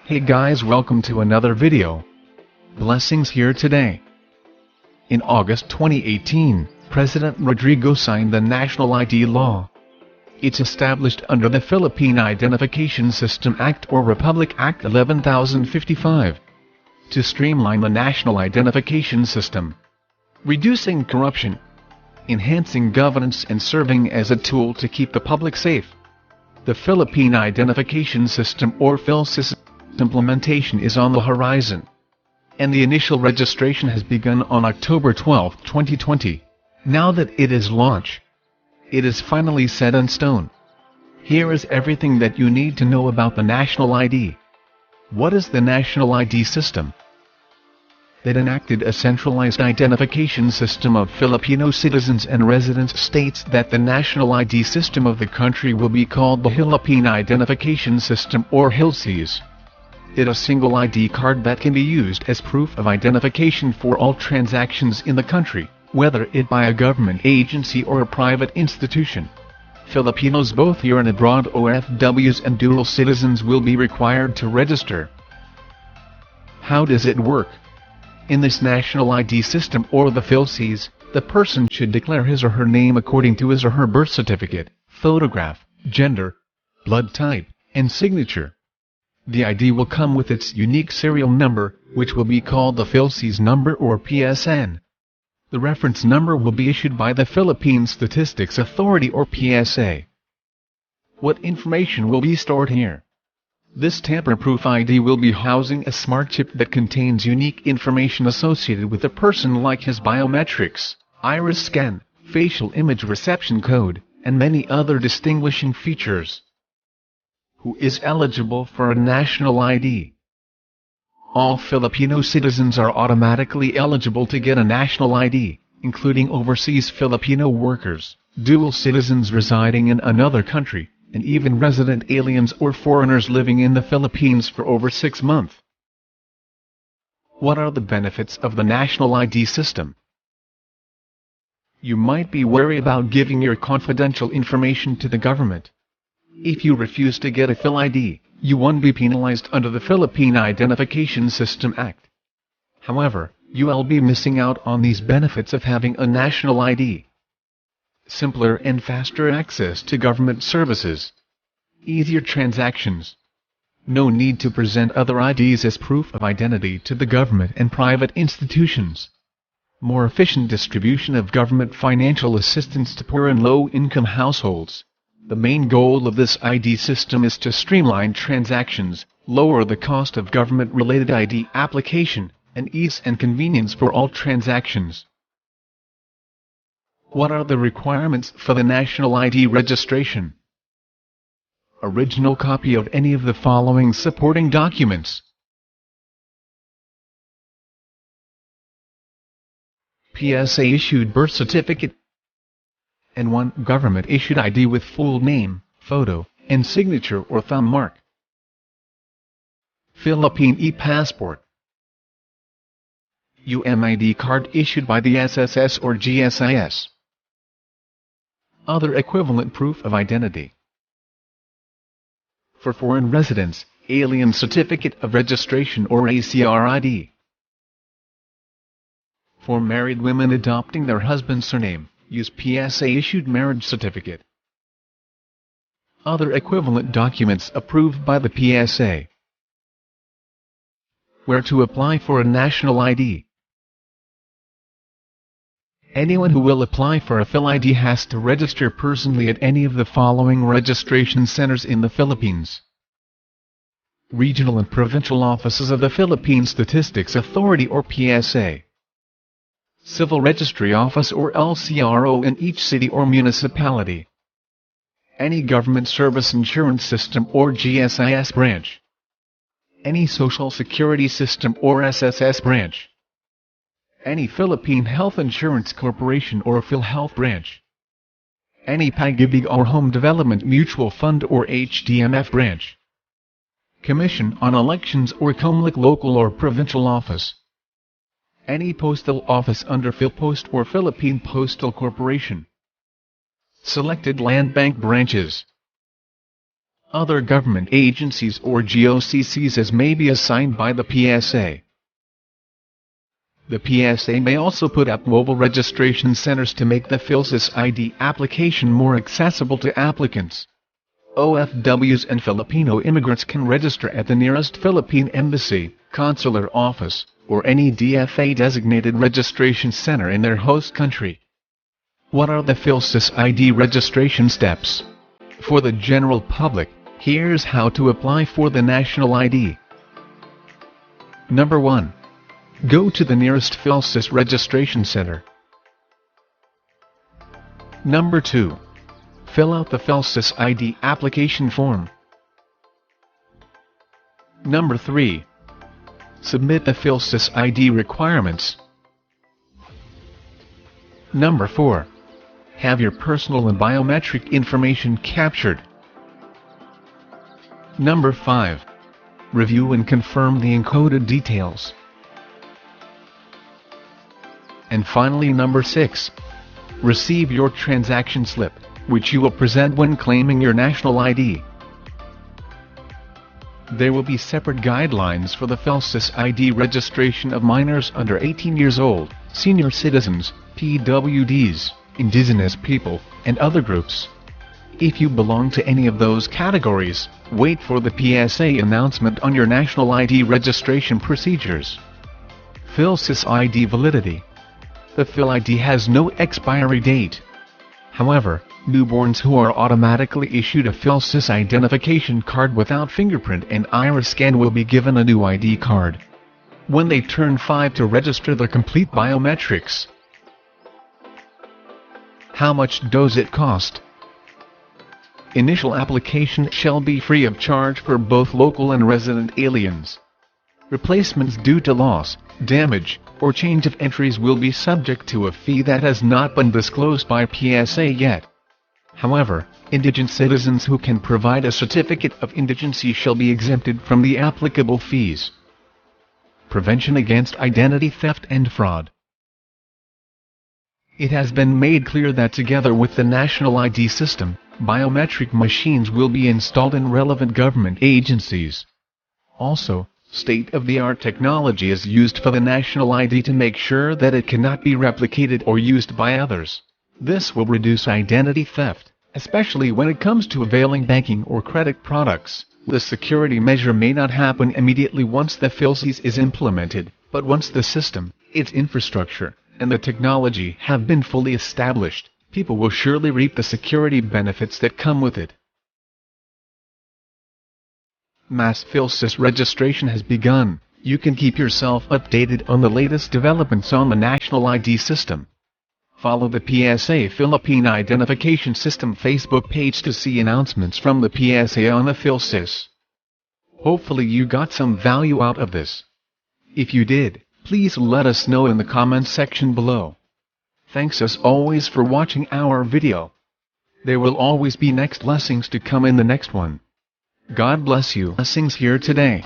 Hey guys, welcome to another video. Blessings here today. In August 2018, President Rodrigo signed the National ID Law. It's established under the Philippine Identification System Act or Republic Act 11055 to streamline the national identification system, reducing corruption, enhancing governance and serving as a tool to keep the public safe. The Philippine Identification System or PhilSys implementation is on the horizon, and the initial registration has begun on October 12, 2020. Now that it is launched, it is finally set in stone. Here is everything that you need to know about the National ID. What is the National ID system? That enacted a centralized identification system of Filipino citizens and residents states that the National ID system of the country will be called the Philippine Identification System or PhilSys. It is a single ID card that can be used as proof of identification for all transactions in the country, whether it by a government agency or a private institution. Filipinos both here and abroad, OFWs and dual citizens, will be required to register. How does it work? In this National ID system or the PhilSys, the person should declare his or her name according to his or her birth certificate, photograph, gender, blood type, and signature. The ID will come with its unique serial number, which will be called the PhilSys number or PSN. The reference number will be issued by the Philippine Statistics Authority or PSA. What information will be stored here? This tamper-proof ID will be housing a smart chip that contains unique information associated with a person, like his biometrics, iris scan, facial image reception code, and many other distinguishing features. Who is eligible for a national ID? All Filipino citizens are automatically eligible to get a national ID, including overseas Filipino workers, dual citizens residing in another country, and even resident aliens or foreigners living in the Philippines for over 6 months. What are the benefits of the national ID system? You might be worried about giving your confidential information to the government. If you refuse to get a Phil ID, you won't be penalized under the Philippine Identification System Act. However, you will be missing out on these benefits of having a national ID. Simpler and faster access to government services. Easier transactions. No need to present other IDs as proof of identity to the government and private institutions. More efficient distribution of government financial assistance to poor and low-income households. The main goal of this ID system is to streamline transactions, lower the cost of government-related ID application, and ease and convenience for all transactions. What are the requirements for the national ID registration? Original copy of any of the following supporting documents. PSA-issued birth certificate, and one government-issued ID with full name, photo, and signature or thumb mark. Philippine e-passport. UMID card issued by the SSS or GSIS. Other equivalent proof of identity. For foreign residents, Alien Certificate of Registration or ACR-ID. For married women adopting their husband's surname, use PSA-issued marriage certificate. Other equivalent documents approved by the PSA. Where to apply for a national ID? Anyone who will apply for a Phil ID has to register personally at any of the following registration centers in the Philippines. Regional and provincial offices of the Philippine Statistics Authority or PSA. Civil Registry Office or LCRO in each city or municipality. Any government service insurance system or GSIS branch. Any Social Security System or SSS branch. Any Philippine Health Insurance Corporation or PhilHealth branch. Any Pag-ibig or Home Development Mutual Fund or HDMF branch. Commission on Elections or COMELEC local or provincial office. Any postal office under PhilPost or Philippine Postal Corporation. selected land bank branches, other government agencies or GOCCs as may be assigned by the PSA. The PSA may also put up mobile registration centers to make the PhilSys ID application more accessible to applicants. OFWs and Filipino immigrants can register at the nearest Philippine embassy, consular office, or any DFA-designated registration center in their host country. What are the PhilSys ID registration steps? For the general public, here's how to apply for the national ID. Number 1. Go to the nearest PhilSys registration center. Number 2. Fill out the PhilSys ID application form. Number 3. Submit the PhilSys ID requirements. Number 4. Have your personal and biometric information captured. Number 5. Review and confirm the encoded details. And finally, number 6. Receive your transaction slip, which you will present when claiming your national ID. There will be separate guidelines for the PhilSys ID registration of minors under 18 years old, senior citizens, PWDs, indigenous people, and other groups. If you belong to any of those categories, wait for the PSA announcement on your national ID registration procedures. PhilSys ID validity. The Phil ID has no expiry date. However, newborns who are automatically issued a PhilSys identification card without fingerprint and iris scan will be given a new ID card when they turn 5 to register their complete biometrics. How much does it cost? Initial application shall be free of charge for both local and resident aliens. Replacements due to loss, damage, or change of entries will be subject to a fee that has not been disclosed by PSA yet. However, indigent citizens who can provide a certificate of indigency shall be exempted from the applicable fees. Prevention against identity theft and fraud. It has been made clear that together with the national ID system, biometric machines will be installed in relevant government agencies. Also, state-of-the-art technology is used for the national ID to make sure that it cannot be replicated or used by others. This will reduce identity theft, especially when it comes to availing banking or credit products. The security measure may not happen immediately once the PhilSys is implemented, but once the system, its infrastructure, and the technology have been fully established, people will surely reap the security benefits that come with it. Mass PhilSys registration has begun. You can keep yourself updated on the latest developments on the national ID system. Follow the PSA Philippine Identification System Facebook page to see announcements from the PSA on the PhilSys. Hopefully you got some value out of this. If you did, please let us know in the comments section below. Thanks as always for watching our video. There will always be next blessings to come in the next one. God bless you. Blessings here today.